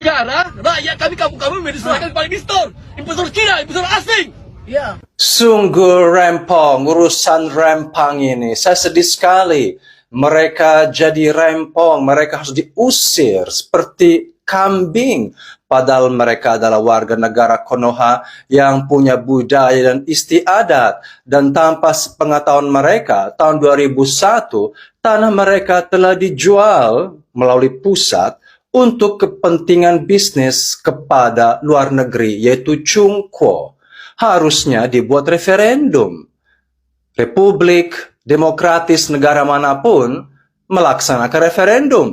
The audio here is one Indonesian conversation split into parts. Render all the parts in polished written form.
negara, rakyat kami, kampung-kampung diserahkan kepada investor Cina, investor asing. Ya. Sungguh rempong, urusan rempang ini. Saya sedih sekali. Mereka jadi rempong, mereka harus diusir seperti kambing. Padahal mereka adalah warga negara Konoha yang punya budaya dan istiadat. Dan tanpa sepengetahuan mereka, tahun 2001, tanah mereka telah dijual melalui pusat untuk kepentingan bisnis kepada luar negeri, yaitu Chungquo. Harusnya dibuat referendum. Republik demokratis negara manapun melaksanakan referendum,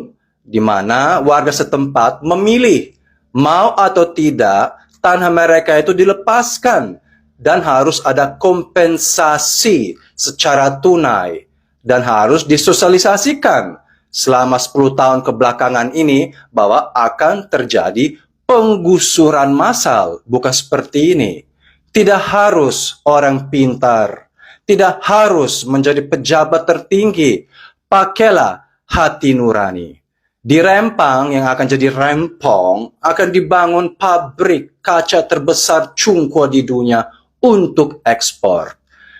di mana warga setempat memilih mau atau tidak tanah mereka itu dilepaskan, dan harus ada kompensasi secara tunai, dan harus disosialisasikan selama 10 tahun kebelakangan ini bahwa akan terjadi penggusuran massal, bukan seperti ini. Tidak harus orang pintar, tidak harus menjadi pejabat tertinggi. Pakailah hati nurani. Di Rempang yang akan jadi rempong, akan dibangun pabrik kaca terbesar Chungquo di dunia untuk ekspor.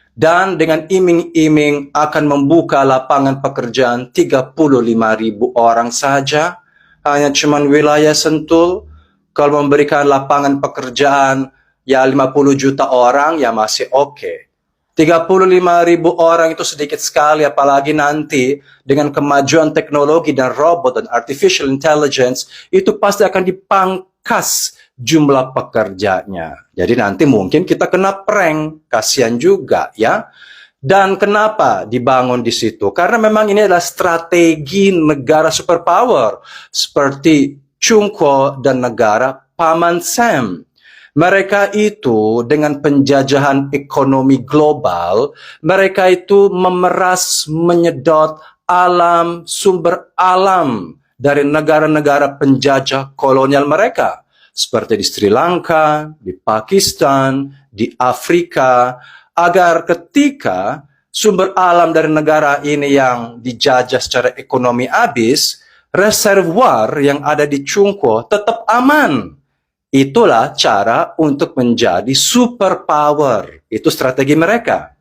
Dan dengan iming-iming akan membuka lapangan pekerjaan 35.000 orang saja. Hanya cuman wilayah Sentul. Kalau memberikan lapangan pekerjaan ya 50 juta orang ya masih oke. 35.000 orang itu sedikit sekali, apalagi nanti dengan kemajuan teknologi dan robot dan artificial intelligence, itu pasti akan dipangkas jumlah pekerjanya. Jadi nanti mungkin kita kena prank, kasihan juga ya. Dan kenapa dibangun di situ? Karena memang ini adalah strategi negara superpower seperti Chungquo dan negara Paman Sam. Mereka itu dengan penjajahan ekonomi global, mereka itu memeras, menyedot alam, sumber alam dari negara-negara penjajah kolonial mereka. Seperti di Sri Lanka, di Pakistan, di Afrika, agar ketika sumber alam dari negara ini yang dijajah secara ekonomi habis, reservoir yang ada di Chungquo tetap aman. Itulah cara untuk menjadi superpower. Itu strategi mereka.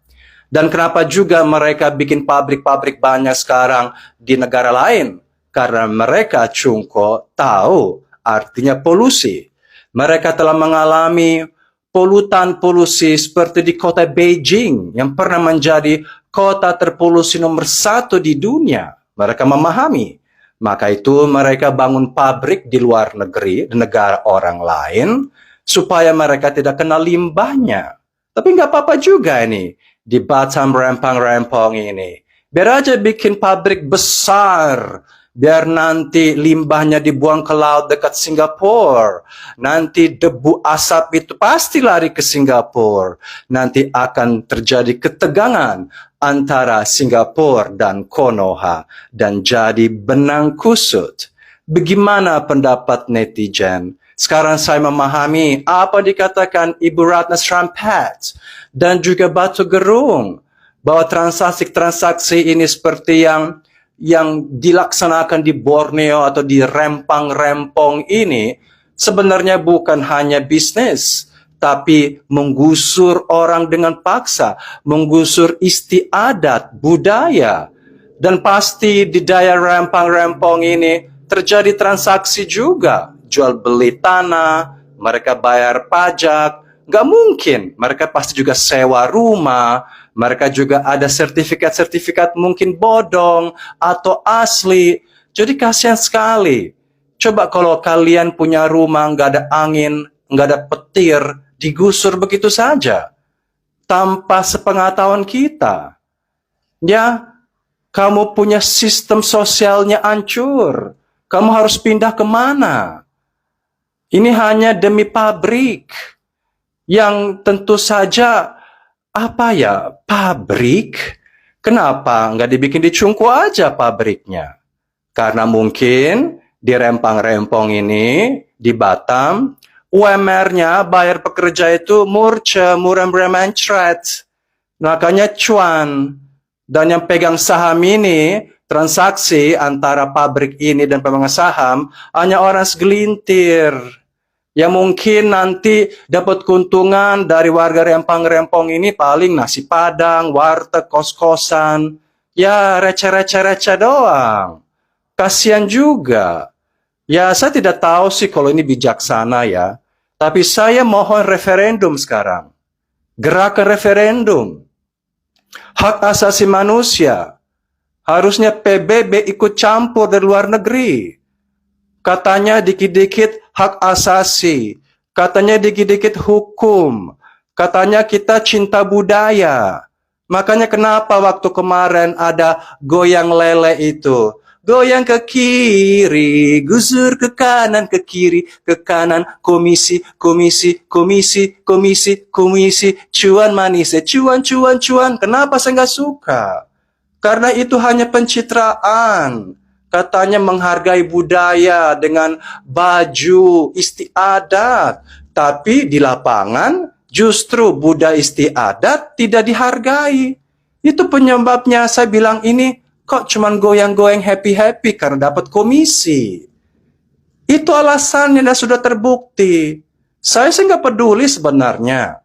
Dan kenapa juga mereka bikin pabrik-pabrik banyak sekarang di negara lain? Karena mereka Chungquo tahu artinya polusi. Mereka telah mengalami polutan-polusi seperti di kota Beijing yang pernah menjadi kota terpolusi nomor 1 di dunia. Mereka memahami. Maka itu mereka bangun pabrik di luar negeri, di negara orang lain, supaya mereka tidak kena limbahnya. Tapi nggak apa-apa juga ini, di Batam Rempang-Rempong ini. Biar aja bikin pabrik besar, biar nanti limbahnya dibuang ke laut dekat Singapura. Nanti debu asap itu pasti lari ke Singapura. Nanti akan terjadi ketegangan antara Singapura dan Konoha dan jadi benang kusut. Bagaimana pendapat netizen? Sekarang saya memahami apa dikatakan Ibu Ratna Sarumpait dan juga Batu Gerung, bahwa transaksi-transaksi ini seperti yang dilaksanakan di Borneo atau di Rempang-Rempong ini sebenarnya bukan hanya bisnis, tapi menggusur orang dengan paksa, menggusur istiadat, budaya. Dan pasti di daerah Rempang-Rempong ini terjadi transaksi juga. Jual beli tanah, mereka bayar pajak. Nggak mungkin, mereka pasti juga sewa rumah. Mereka juga ada sertifikat-sertifikat mungkin bodong atau asli. Jadi kasihan sekali. Coba kalau kalian punya rumah, nggak ada angin, nggak ada petir, digusur begitu saja, tanpa sepengetahuan kita. Ya, kamu punya sistem sosialnya hancur. Kamu harus pindah kemana? Ini hanya demi pabrik. Yang tentu saja, pabrik? Kenapa nggak dibikin di Chungquo aja pabriknya? Karena mungkin di Rempang-Rempong ini, di Batam, UMR-nya bayar pekerja itu murah-mencret. Makanya cuan. Dan yang pegang saham ini transaksi antara pabrik ini dan pemegang saham hanya orang segelintir yang mungkin nanti dapat keuntungan dari warga Rempang-Rempong ini paling nasi padang, warteg, kos-kosan, ya receh-receh doang. Kasihan juga. Ya saya tidak tahu sih kalau ini bijaksana ya, tapi saya mohon referendum sekarang. Gerakan referendum. Hak asasi manusia. Harusnya PBB ikut campur dari luar negeri. Katanya dikit-dikit hak asasi. Katanya dikit-dikit hukum. Katanya kita cinta budaya. Makanya kenapa waktu kemarin ada goyang lele itu? Goyang ke kiri, gusur ke kanan, ke kiri, ke kanan, komisi, komisi, komisi, komisi, komisi, cuan manis, cuan, cuan, cuan. Kenapa saya nggak suka? Karena itu hanya pencitraan. Katanya menghargai budaya dengan baju istiadat. Tapi di lapangan justru budaya istiadat tidak dihargai. Itu penyebabnya saya bilang ini kok cuman goyang-goyang happy-happy karena dapat komisi. Itu alasannya dan sudah terbukti. Saya sih nggak peduli sebenarnya.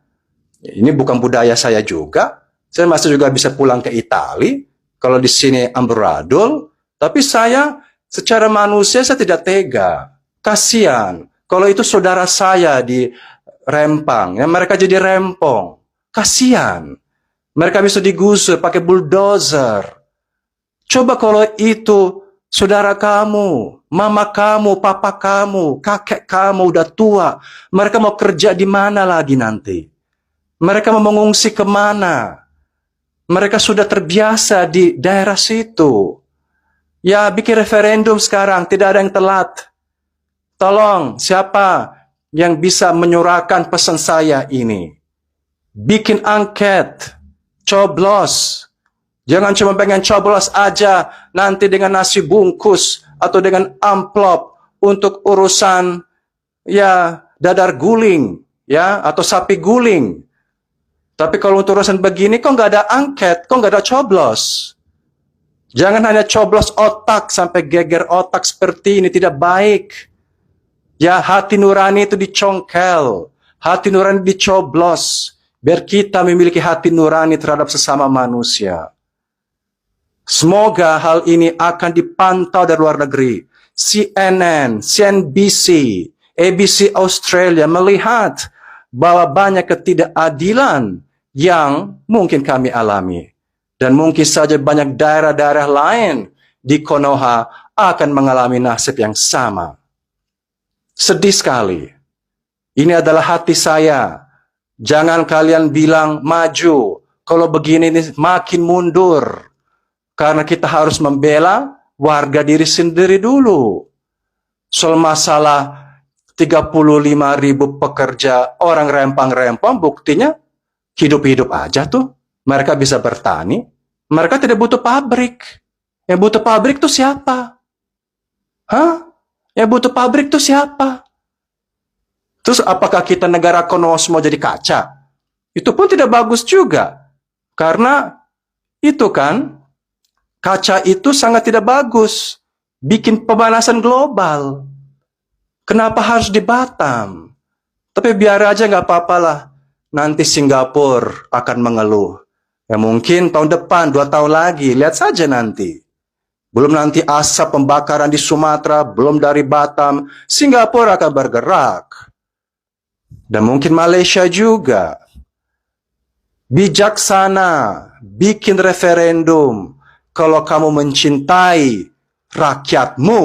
Ini bukan budaya saya juga. Saya masih juga bisa pulang ke Italia. Kalau di sini amburadul, tapi saya secara manusia saya tidak tega. Kasihan. Kalau itu saudara saya di Rempang, ya mereka jadi rempong. Kasihan. Mereka bisa digusur pakai bulldozer. Coba kalau itu saudara kamu, mama kamu, papa kamu, kakek kamu udah tua, mereka mau kerja di mana lagi nanti? Mereka mau mengungsi kemana? Mereka sudah terbiasa di daerah situ. Ya, bikin referendum sekarang, tidak ada yang telat. Tolong, siapa yang bisa menyurahkan pesan saya ini? Bikin angket, coblos. Jangan cuma pengen coblos aja, nanti dengan nasi bungkus atau dengan amplop untuk urusan ya dadar guling, ya atau sapi guling. Tapi kalau untuk urusan begini, kok nggak ada angket, kok nggak ada coblos? Jangan hanya coblos otak sampai geger otak seperti ini, tidak baik. Ya, hati nurani itu dicongkel, hati nurani dicoblos, biar kita memiliki hati nurani terhadap sesama manusia. Semoga hal ini akan dipantau dari luar negeri. CNN, CNBC, ABC Australia melihat bahwa banyak ketidakadilan yang mungkin kami alami. Dan mungkin saja banyak daerah-daerah lain di Konoha akan mengalami nasib yang sama. Sedih sekali. Ini adalah hati saya. Jangan kalian bilang maju. Kalau begini ini makin mundur. Karena kita harus membela warga diri sendiri dulu. Soal masalah 35.000 pekerja orang rempang-rempang, buktinya hidup-hidup aja tuh. Mereka bisa bertani. Mereka tidak butuh pabrik. Yang butuh pabrik tuh siapa? Hah? Yang butuh pabrik tuh siapa? Terus apakah kita negara konos mau jadi kaca? Itu pun tidak bagus juga. Karena itu kan, kaca itu sangat tidak bagus. Bikin pemanasan global. Kenapa harus di Batam? Tapi biar aja nggak apa-apa lah. Nanti Singapura akan mengeluh. Ya mungkin tahun depan, 2 tahun lagi. Lihat saja nanti. Belum nanti asap pembakaran di Sumatera, belum dari Batam. Singapura akan bergerak. Dan mungkin Malaysia juga. Bijaksana. Bikin referendum. Kalau kamu mencintai rakyatmu.